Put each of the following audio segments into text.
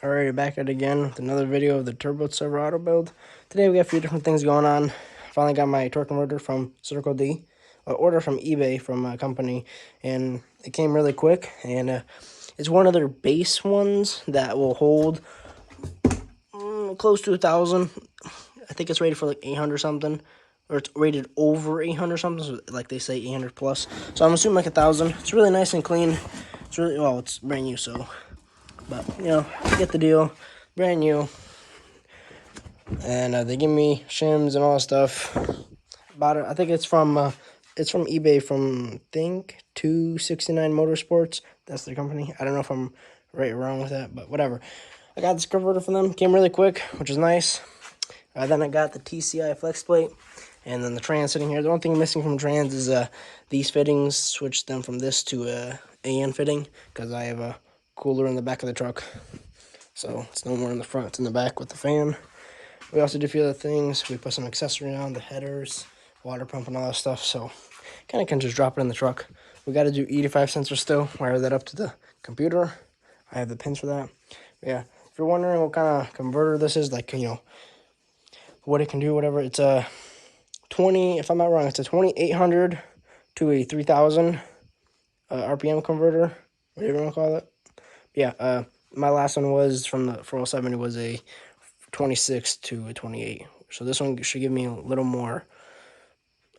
Alright, back at it again with another video of the Turbo Silverado build. Today we got a few different things going on. Finally got my torque converter from Circle D, order from eBay from a company, and it came really quick. And it's one of their base ones that will hold close to 1,000. I think it's rated for like 800 something, or it's rated over 800 something. So like they say 800 plus. So I'm assuming like 1,000. It's really nice and clean. It's really well. It's brand new, so. But, you know, get the deal. Brand new. And they give me shims and all that stuff. About it. I think it's from eBay from, I think, 269 Motorsports. That's their company. I don't know if I'm right or wrong with that, but whatever. I got this converter from them. Came really quick, which is nice. Then I got the TCI flex plate. And then the trans sitting here. The only thing missing from trans is these fittings. Switched them from this to AN fitting because I have a cooler in the back of the truck, so it's no more in the front, it's in the back with the fan. We also did a few other things. We put some accessory on the headers, water pump, and all that stuff, so kind of can just drop it in the truck. We got to do 85 sensors still, wire that up to the computer. I have the pins for that. But yeah, if you're wondering what kind of converter this is, like, you know, what it can do, whatever, it's a 20, if I'm not wrong, it's a 2800 to a 3000 RPM converter, whatever you want to call it. Yeah, my last one was from the 407. It was a 26 to a 28. So this one should give me a little more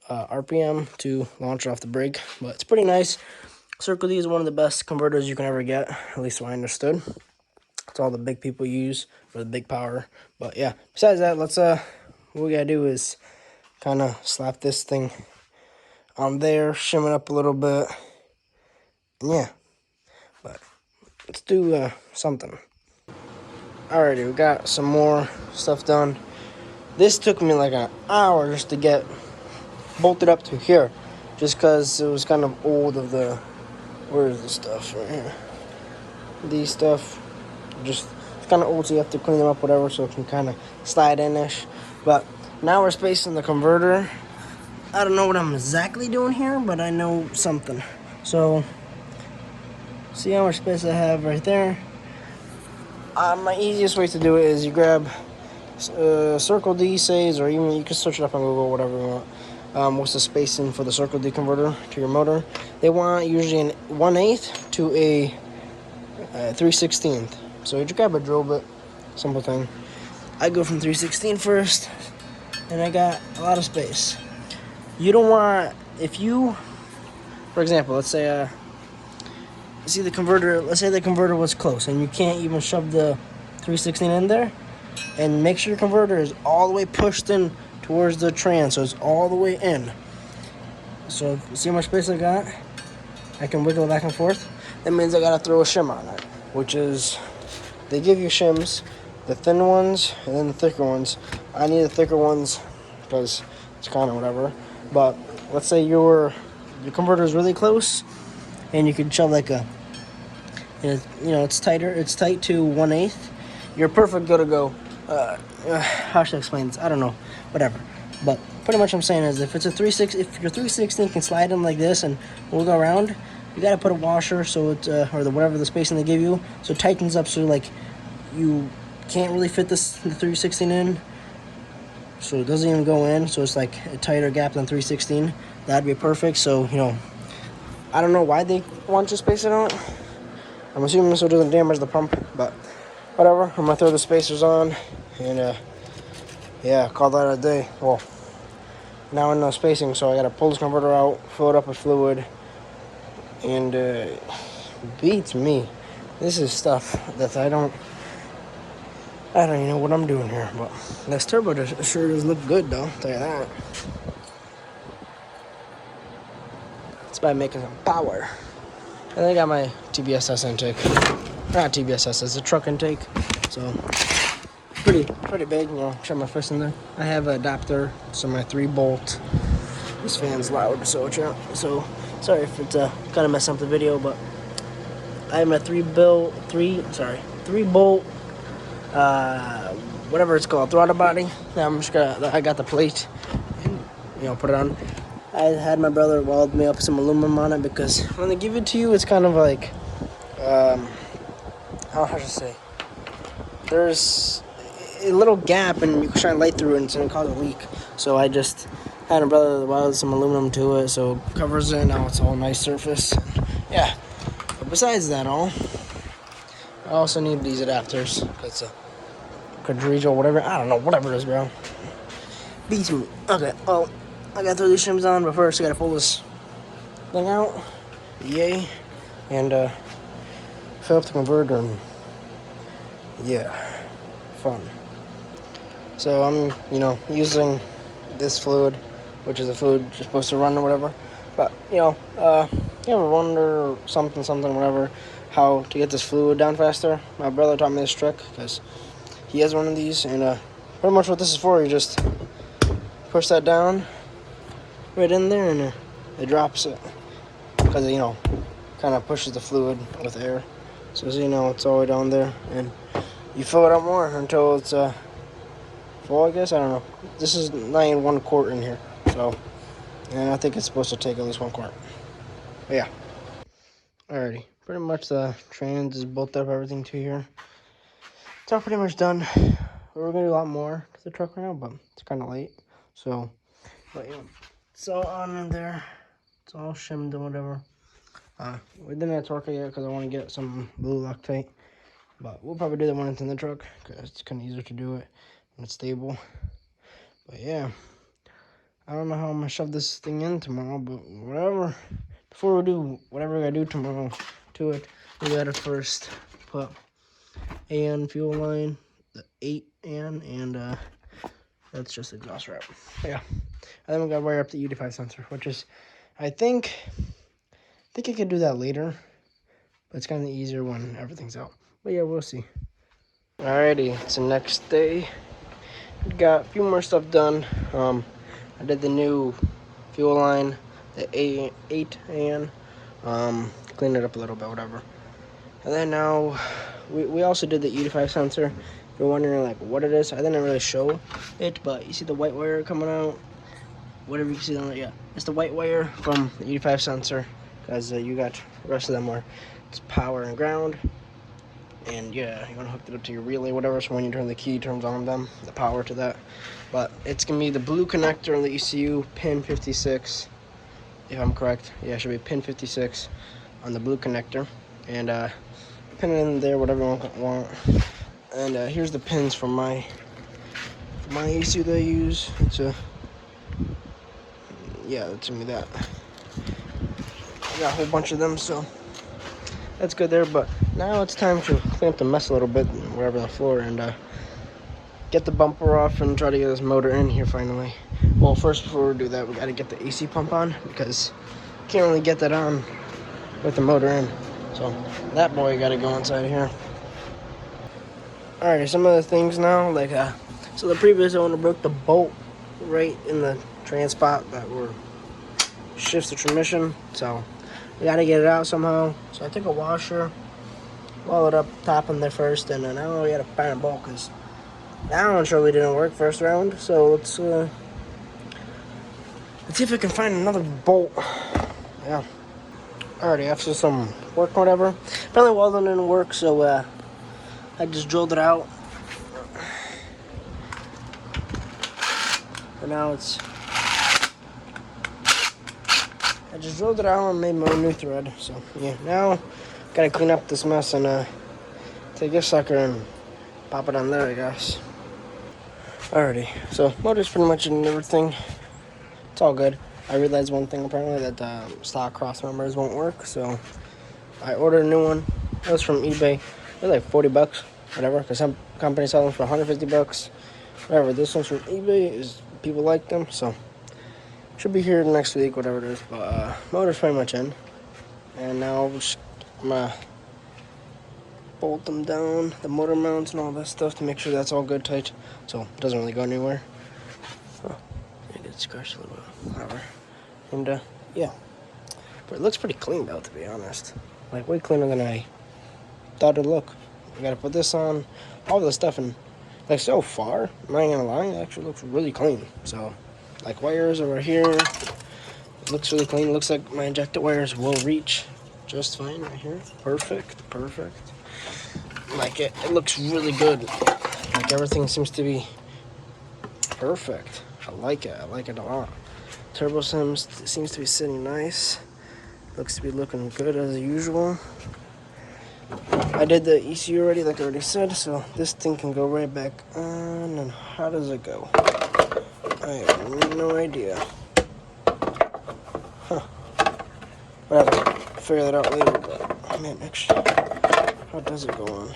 RPM to launch it off the brake. But it's pretty nice. Circle D is one of the best converters you can ever get, at least what I understood. It's all the big people use for the big power. But yeah, besides that, let's what we gotta do is kind of slap this thing on there, shim it up a little bit. And yeah, but let's do something. Alrighty, we got some more stuff done. This took me like an hour just to get bolted up to here, just because it was kind of old of the, where is this stuff right here? These stuff, just kind of old, so you have to clean them up, whatever, so it can kind of slide in-ish. But now we're spacing the converter. I don't know what I'm exactly doing here, but I know something. So, see how much space I have right there? My easiest way to do it is you grab Circle D says, or even you can search it up on Google, whatever you want. What's the spacing for the Circle D converter to your motor? They want usually an 1/8 to a 3/16. So you just grab a drill bit, simple thing. I go from 3/16 first, and I got a lot of space. You don't want, if you, for example, let's say see the converter, let's say the converter was close and you can't even shove the 3/16 in there, and make sure your converter is all the way pushed in towards the trans, so it's all the way in. So you see how much space I got? I can wiggle back and forth. That means I gotta throw a shim on it, which is, they give you shims, the thin ones and then the thicker ones. I need the thicker ones because it's kind of whatever. But let's say your converter is really close, and you can shove like a, you know, it's tighter, it's tight to 1/8. You're perfect, good to go. How should I explain this? I don't know, whatever. But pretty much what I'm saying is, if it's a 3/6, if your 3/16 can slide in like this and we'll go around, you gotta put a washer so it, or whatever the spacing they give you, so it tightens up, so like you can't really fit the 3/16 in, so it doesn't even go in, so it's like a tighter gap than 3/16. That'd be perfect. So, you know, I don't know why they want you to space it out. I'm assuming so it doesn't damage the pump, but whatever. I'm gonna throw the spacers on, and yeah, call that a day. Well, now I know spacing, so I gotta pull this converter out, fill it up with fluid, and beats me. This is stuff that I don't even know what I'm doing here, but this turbo sure does look good, though. I'll tell you that. It's by making some power. And I got my TBSS intake. Not TBSS, it's a truck intake. So pretty big, you know, shove my fist in there. I have an adapter, so my 3-bolt. This fan's loud, so sorry if it's kind of messing up the video, but I have my 3-bolt, whatever it's called, throttle body. Now I got the plate, and, you know, put it on. I had my brother weld me up some aluminum on it, because when they give it to you, it's kind of like, how should I say? there's a little gap and you can shine light through it and it's gonna cause a leak. So I just had a brother weld some aluminum to it so it covers it. Now it's all nice surface. Yeah. But besides that all, I also need these adapters. It's a quadrilateral, whatever. I don't know, whatever it is, bro. Beats me. Okay, well, I gotta throw these shims on, but first I gotta pull this thing out. Yay. And fill up the converter and yeah, fun. So I'm, using this fluid, which is a fluid you're supposed to run or whatever. But, you ever wonder something, whatever, how to get this fluid down faster? My brother taught me this trick because he has one of these, and pretty much what this is for, you just push that down right in there, and it drops it because kind of pushes the fluid with air. So as it's all the way down there, and you fill it up more until it's full, I guess. I don't know. This is not even 1 quart in here, so, and I think it's supposed to take at least 1 quart. But yeah. Alrighty. Pretty much the trans is bolted up everything to here. It's all pretty much done. We're gonna do a lot more to the truck right now, but it's kind of late. So, but it's all on in there. It's all shimmed and whatever. We didn't have to torque it yet because I want to get some blue Loctite. But we'll probably do that when it's in the truck because it's kind of easier to do it when it's stable. But yeah, I don't know how I'm gonna shove this thing in tomorrow, but whatever. Before we do whatever we gotta do tomorrow to it, we gotta first put AN fuel line, the 8AN, and that's just exhaust wrap. Yeah, and then we gotta wire up the UD5 sensor, which is, I think I could do that later, but it's kind of easier when everything's out. But yeah, we'll see. Alrighty, it's the next day. Got a few more stuff done. I did the new fuel line, the 8AN. Cleaned it up a little bit, whatever. And then now, we also did the UD5 sensor. If you're wondering like what it is, I didn't really show it, but you see the white wire coming out. Whatever you can see on it, yeah. It's the white wire from the UD5 sensor, because you got the rest of them where it's power and ground. And yeah, you want to hook it up to your relay, whatever, so when you turn the key, it turns on them, the power to that. But it's going to be the blue connector on the ECU, pin 56, if I'm correct. Yeah, it should be pin 56 on the blue connector. And pin it in there, whatever you want. And here's the pins from my ECU that I use. It's a, yeah, it's going to be that. I got a whole bunch of them, so that's good there. But now it's time to clean up the mess a little bit wherever on the floor and get the bumper off and try to get this motor in here finally. Well, first before we do that, we got to get the AC pump on because you can't really get that on with the motor in. So that boy got to go inside of here. Alright, some other things now, like so the previous owner broke the bolt right in the trans spot that shifts the transmission, so we gotta get it out somehow. So I took a washer, wall it up top in there first, and then now we gotta find a bolt because that one surely didn't work first round. So let's see if I can find another bolt. Yeah. Alrighty, after some work or whatever, apparently welding didn't work, so I just drilled it out. And now it's, I just drilled it out and made my own new thread. So yeah, now gotta clean up this mess and take this sucker and pop it on there, I guess. Alrighty, so motor's pretty much in everything. It's all good. I realized one thing apparently, that stock cross members won't work, so I ordered a new one. It was from eBay. It was like 40 bucks, whatever, because some companies sell them for 150 bucks. Whatever, this one's from eBay, people like them, so should be here next week, whatever it is. But motor's pretty much in, and now I'm gonna bolt them down, the motor mounts and all that stuff, to make sure that's all good tight, so it doesn't really go anywhere. Oh, I get scratched a little bit, whatever. And yeah, but it looks pretty clean though, to be honest. Like way cleaner than I thought it'd look. I gotta put this on, all this stuff, and like so far, I'm not gonna lie, it actually looks really clean. So, like wires over here, it looks really clean. It looks like my injector wires will reach just fine right here. Perfect. like it looks really good. Like everything seems to be perfect. I like it a lot. Turbo seems to be sitting nice. Looks to be looking good as usual. I did the ECU already, like I already said, so this thing can go right back on. And how does it go? I have no idea. Huh. Whatever. Figure that out later, but oh man, actually, how does it go on?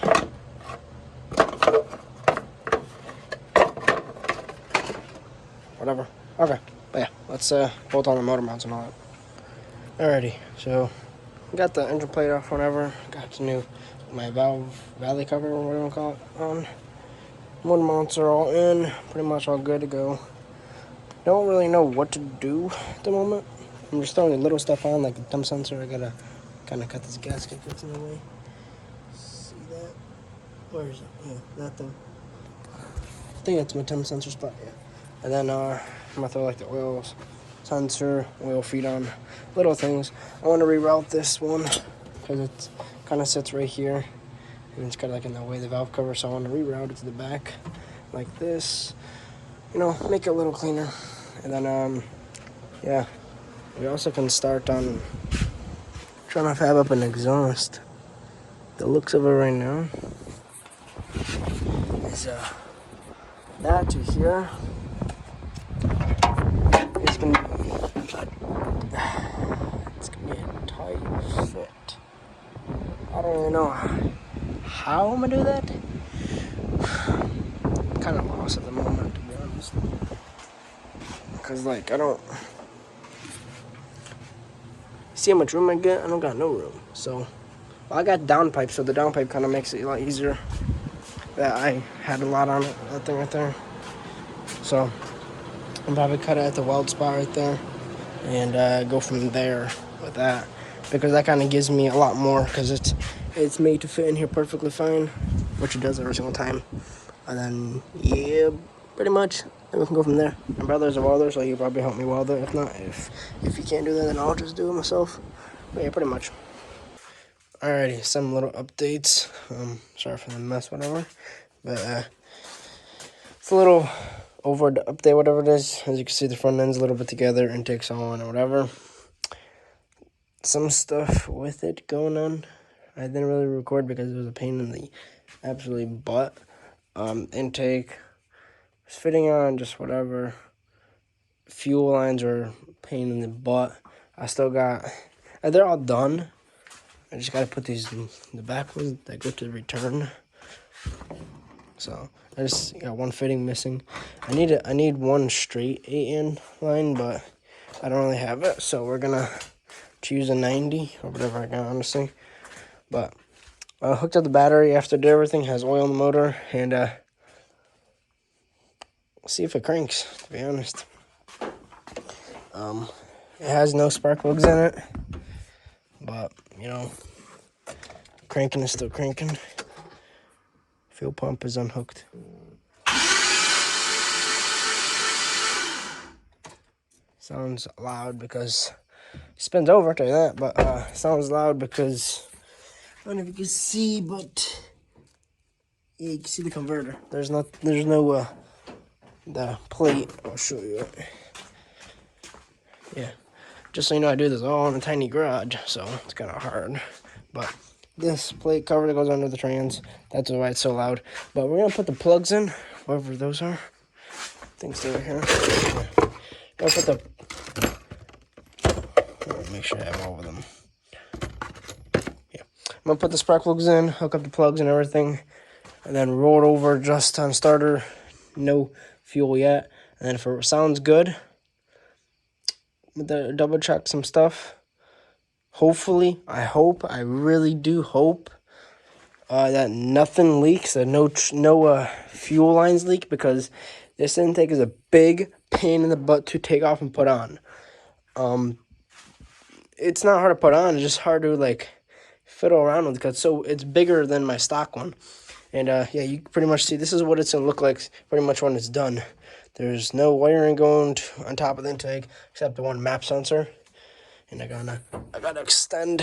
Whatever. Okay. But yeah, let's bolt on the motor mounts and all that. Alrighty, so got the engine plate off whenever. Got the new my valley cover or whatever you call it on. Motor mounts are all in, pretty much all good to go. Don't really know what to do at the moment. I'm just throwing little stuff on, like the temp sensor. I gotta kind of cut this gasket that's in the way. See that? Where is it? Yeah, that thing. I think that's my temp sensor spot, yeah. And then I'm gonna throw like the oil sensor, oil feed on, little things. I want to reroute this one because it kind of sits right here. And it's kind of like in the way of the valve cover, so I want to reroute it to the back like this. You know, make it a little cleaner. And then, yeah, we also can start on trying to fab up an exhaust. The looks of it right now is that to here. It's gonna be a tight fit. I don't really know how I'm gonna do that. I'm kind of lost at the moment, to be honest. Cause like I don't see how much room I get. I don't got no room. So well, I got downpipe, so the downpipe kind of makes it a lot easier. That I had a lot on it, that thing right there. So I'll probably cut it at the weld spot right there and go from there with that, because that kind of gives me a lot more, because it's made to fit in here perfectly fine, which it does every single time. And then yeah, pretty much then we can go from there. My brother's a welder, so he'll probably help me weld it. If not, if he can't do that, then I'll just do it myself. But yeah, pretty much. Alrighty, some little updates. Sorry for the mess, whatever. But it's a little over the update, whatever it is. As you can see, the front end's a little bit together, intake's on or whatever. Some stuff with it going on. I didn't really record because it was a pain in the absolute butt. Intake was fitting on, just whatever. Fuel lines are pain in the butt. I still got, they're all done. I just gotta put these in the back ones that go to the return. So I just got one fitting missing. I need one straight 8-in line, but I don't really have it, so we're gonna choose a 90 or whatever I got, honestly. But I hooked up the battery after did everything, has oil in the motor, and we'll see if it cranks, to be honest. It has no spark plugs in it, but you know, cranking is still cranking. Fuel pump is unhooked. Sounds loud because it spins over, I'll tell you that, but sounds loud because I don't know if you can see, but yeah, you can see the converter. There's no the plate. I'll show you it. Yeah, just so you know, I do this all in a tiny garage, so it's kind of hard. But this plate cover that goes under the trans, that's why it's so loud. But we're gonna put the plugs in, wherever those are. I think they're here. Yeah. Gonna put the. Make sure I have all of them. Yeah, I'm gonna put the spark plugs in, hook up the plugs and everything, and then roll it over just on starter. No fuel yet, and then if it sounds good, double check some stuff. Hopefully, I really do hope that nothing leaks, that no fuel lines leak, because this intake is a big pain in the butt to take off and put on. It's not hard to put on, it's just hard to like fiddle around with, because it's bigger than my stock one. And yeah, you pretty much see this is what it's gonna look like pretty much when it's done. There's no wiring going on top of the intake except the one map sensor. And I gotta extend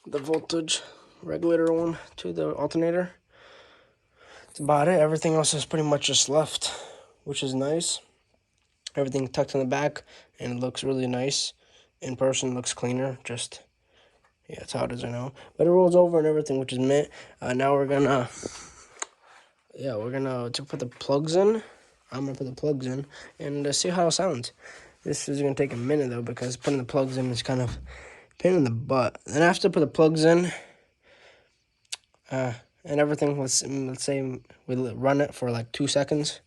the voltage regulator one to the alternator. That's about it. Everything else is pretty much just left, which is nice. Everything tucked in the back, and it looks really nice. In person, looks cleaner. Just, yeah, that's how it is right now. But it rolls over and everything, which is mint. Now we're gonna to put the plugs in. I'm gonna put the plugs in and see how it sounds. This is gonna take a minute though, because putting the plugs in is kind of a pain in the butt. Then after I put the plugs in, and everything, let's say we run it for like 2 seconds.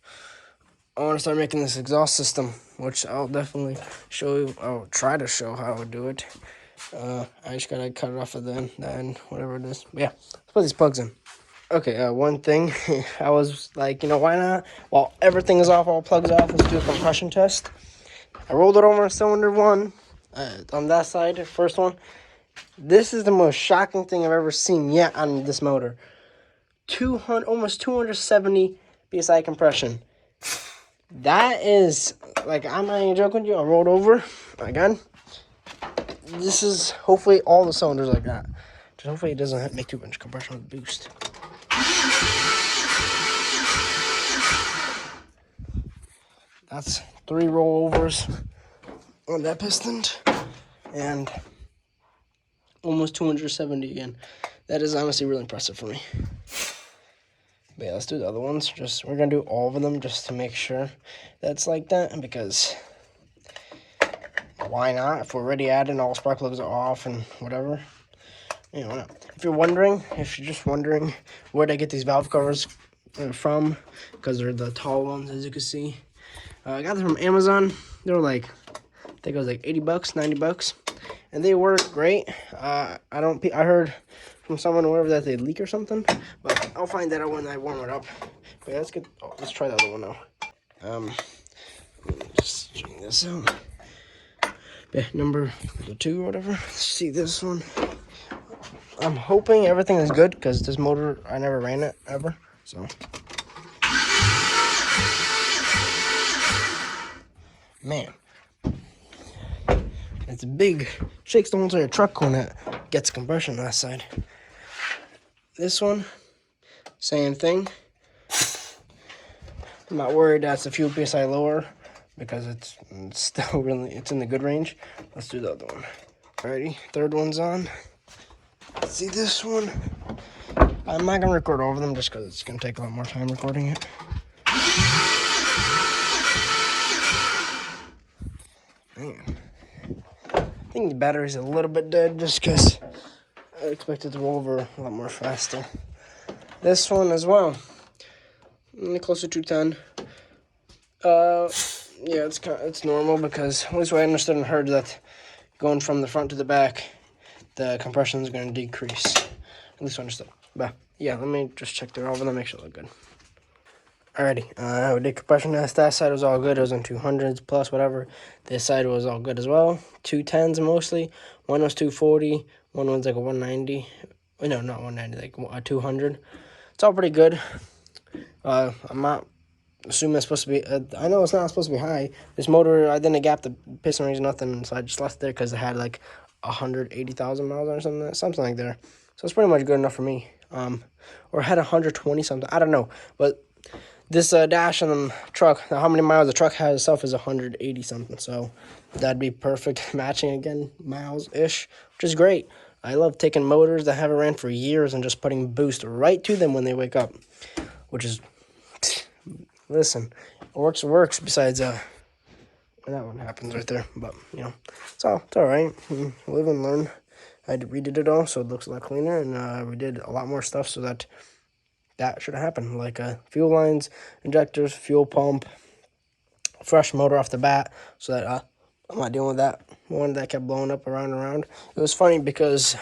I want to start making this exhaust system, which I'll definitely show you. I'll try to show how I would do it. I just gotta cut it off at the end, whatever it is. But yeah, let's put these plugs in. Okay, one thing, I was like, why not? While everything is off, all plugs off, let's do a compression test. I rolled it over on cylinder 1, on that side, first one. This is the most shocking thing I've ever seen yet on this motor. Almost 270 PSI compression. That is, like, I'm not even joking with you. I rolled over again. This is hopefully all the cylinders like that. Just hopefully it doesn't make too much compression with the boost. That's 3 rollovers on that piston, and almost 270 again. That is honestly really impressive for me. But yeah, let's do the other ones. We're gonna do all of them just to make sure that's like that, because why not? If we're already adding, all spark plugs are off and whatever. Why not? If you're just wondering where'd I get these valve covers from, because they're the tall ones, as you can see. I got them from Amazon. They were like, I think it was like $80, $90, and they work great. I heard from someone or whatever that they leak or something, but I'll find that out when I warm it up. But yeah, let's try the other one now. Just checking this out. Yeah, number 2 or whatever. Let's see this one. I'm hoping everything is good, because this motor, I never ran it ever, so. Man, it's big. Shakes the whole entire truck when it gets compression on that side. This one, same thing. I'm not worried that's a few PSI lower, because it's still it's in the good range. Let's do the other one. Alrighty, third one's on. Let's see this one. I'm not gonna record over them just because it's gonna take a lot more time recording it. Man, I think the battery's a little bit dead just because I expect it to roll over a lot more faster. This one as well, closer to 210. Yeah, it's normal, because at least what I understood and heard that going from the front to the back, the compression is going to decrease. At least I understood. But yeah, let me just check through all of them, make sure they look good. Alrighty, we did compression test. That side was all good. It was on 200s plus whatever. This side was all good as well. 210s mostly. One was 240. One was like a 190. No, not 190, like a 200. It's all pretty good. I'm not assuming it's supposed to be. I know it's not supposed to be high. This motor, I didn't gap the piston rings, nothing, so I just left it there because it had like 180,000 miles or something like that. So it's pretty much good enough for me. Or it had 120 something. I don't know, but this dash on the truck, how many miles the truck has itself is 180 something. So that'd be perfect matching again, miles ish, which is great. I love taking motors that haven't ran for years and just putting boost right to them when they wake up, which is, listen, works besides that one happens right there. But it's all right. Live and learn. I redid it all, so it looks a lot cleaner, and we did a lot more stuff so that should have happened, like fuel lines, injectors, fuel pump, fresh motor off the bat, so that I'm not dealing with that one that kept blowing up around and around. It was funny because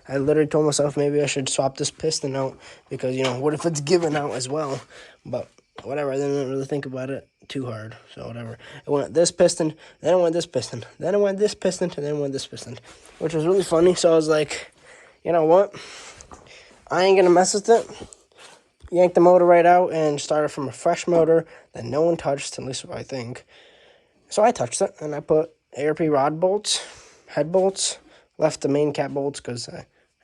I literally told myself maybe I should swap this piston out, because what if it's giving out as well? But whatever, I didn't really think about it too hard, so whatever. It went this piston, then it went this piston, then it went this piston, and then it went this piston, which was really funny. So I was like, you know what, I ain't gonna mess with it. Yanked the motor right out and started from a fresh motor that no one touched, at least I think. So I touched it, and I put ARP rod bolts, head bolts, left the main cap bolts because I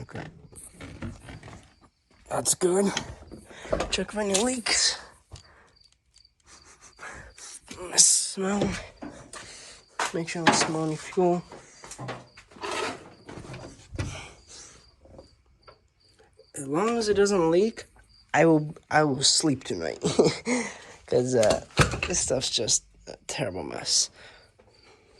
Okay. That's good. Check for any leaks. Smell. Make sure I don't smell any fuel. As long as it doesn't leak, I will sleep tonight. Because this stuff's just a terrible mess.